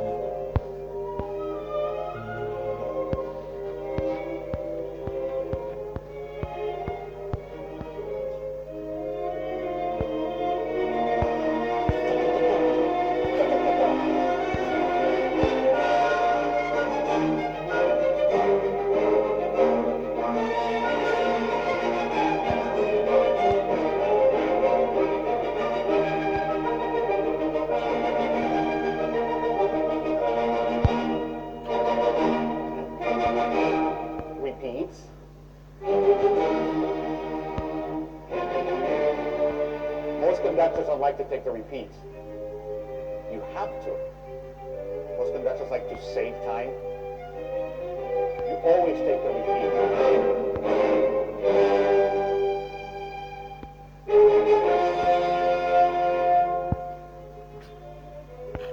Repeats. Most conductors don't like to take the repeats. You have to. Most conductors like to save time. You always take the repeat.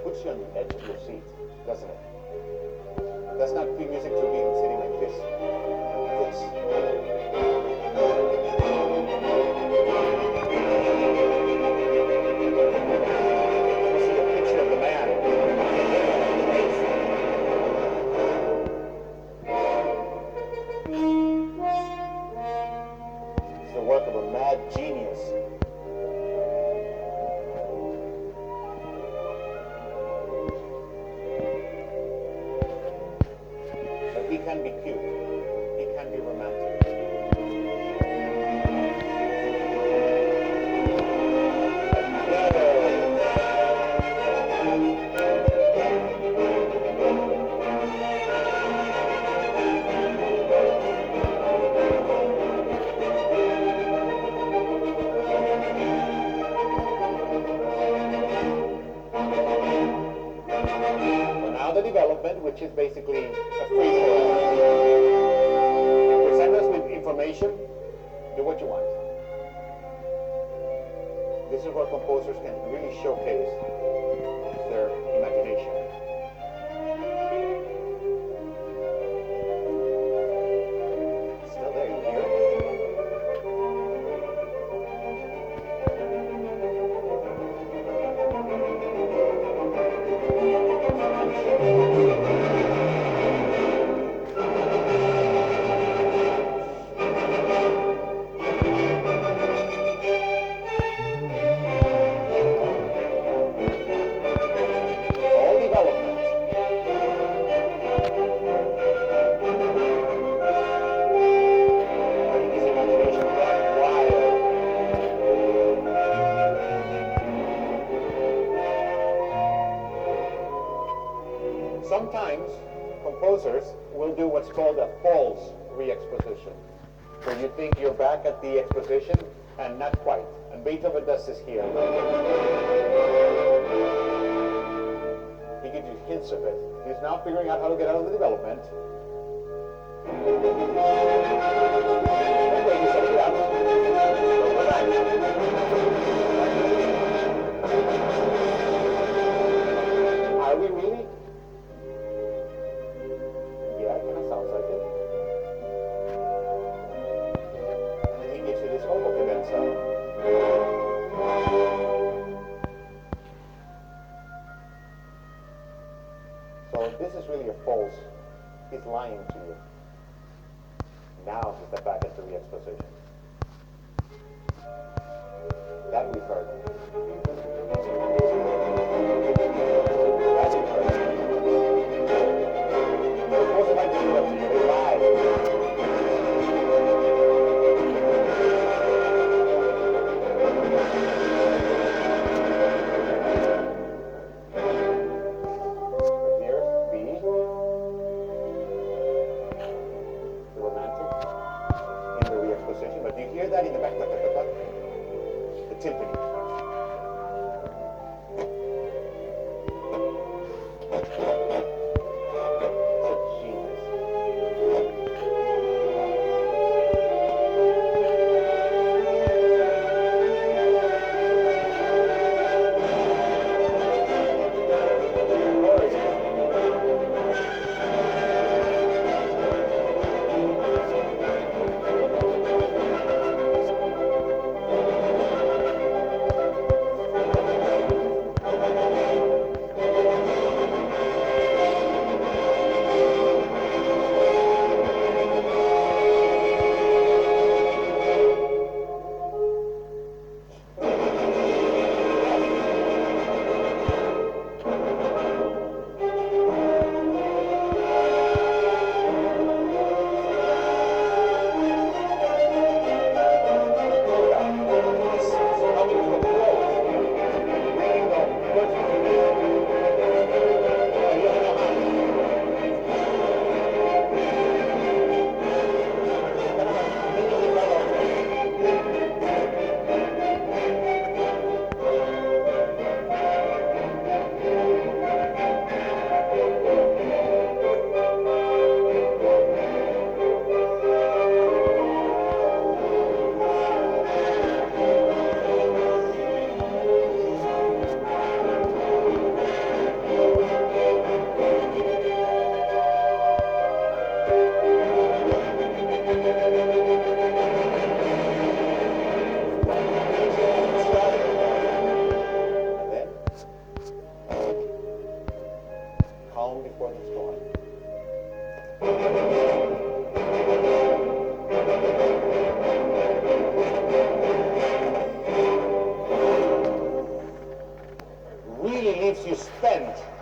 Puts you on the edge of your seat, doesn't it? That's not free music to be sitting like this. See the picture of the man. It's the work of a mad genius. But he can be cute. He can be romantic. So now the development, which is basically a free for all. You present us with information, do what you want. This is where composers can really showcase their imagination. Still there, you hear it? All development. Letting his imagination run wild. Sometimes composers will do what's called a false re-exposition, where you think you're back at the exposition and not quite. And Beethoven does this here. He gives you hints of it. He's now figuring out how to get out of the development. Okay, you set it up. Go back. Are we really? is really a false. He's lying to you. Now to step back into the exposition. That we've heard. That we've heard. Most of my people they lie. But do you hear that in the back? The timpani.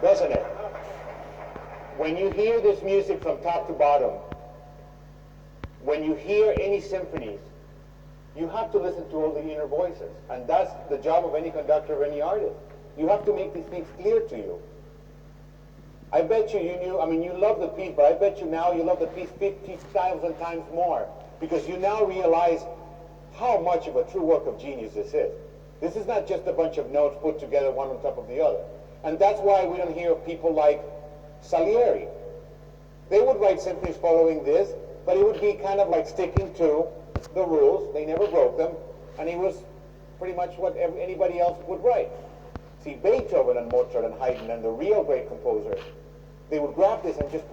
Doesn't it? When you hear this music from top to bottom, when you hear any symphonies, you have to listen to all the inner voices. And that's the job of any conductor or any artist. You have to make these things clear to you. I bet you knew, I mean, you love the piece, but I bet you now you love the piece 50,000 times more because you now realize how much of a true work of genius this is. This is not just a bunch of notes put together one on top of the other. And that's why we don't hear of people like Salieri. They would write symphonies following this, but it would be kind of like sticking to the rules. They never broke them, and he was pretty much what anybody else would write. See, Beethoven and Mozart and Haydn and the real great composers, they would grab this and just